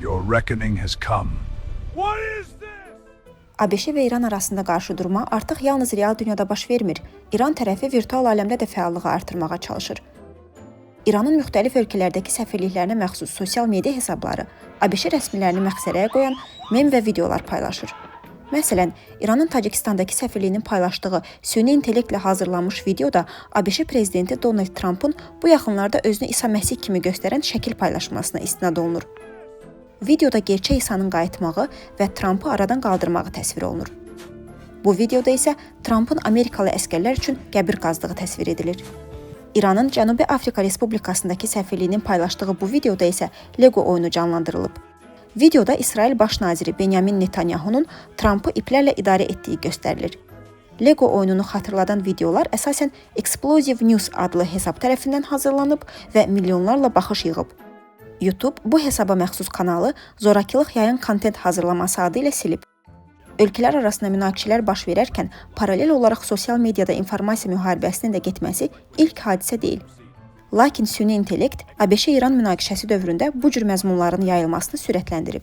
Your reckoning has come. What is this? ABŞ və İran arasında qarşıdurma artıq yalnız real dünyada baş vermir. İran tərəfi virtual aləmdə də fəallığı artırmağa çalışır. İranın müxtəlif ölkələrdəki səfirliklərinə məxsus sosial media hesabları ABŞ rəsmilərini məxsərəyə qoyan mem və videolar paylaşır. Məsələn, İranın Tacikistandakı səfirliyinin paylaşdığı süni intellektlə hazırlanmış videoda ABŞ prezidenti Donald Trump'ın bu yaxınlarda özünü İsa Məsih kimi göstərən şəkil paylaşmasına istinad olunur. Videoda gerçək İsa'nın qayıtmağı və Trump'ı aradan qaldırmağı təsvir olunur. Bu videoda isə Trump'ın Amerikalı əskərlər üçün qəbir qazdığı təsvir edilir. İranın Cənubi Afrika Respublikasındakı səfirliyinin paylaşdığı bu videoda isə Lego oyunu canlandırılıb. Videoda İsrail Baş naziri Benyamin Netanyahunun Trump'ı iplərlə idarə etdiyi göstərilir. Lego oyununu xatırladan videolar əsasən Explosive News adlı hesab tərəfindən hazırlanıb və milyonlarla baxış yığıb. YouTube bu hesaba məxsus kanalı zorakılıq yayan kontent hazırlaması adı ilə silib. Ölkələr arasında münaqişələr baş verərkən paralel olaraq sosial mediada informasiya müharibəsinin də getməsi ilk hadisə deyil. Lakin süni intellekt ABŞ-İran münaqişəsi dövründə bu cür məzmunların yayılmasını sürətləndirib.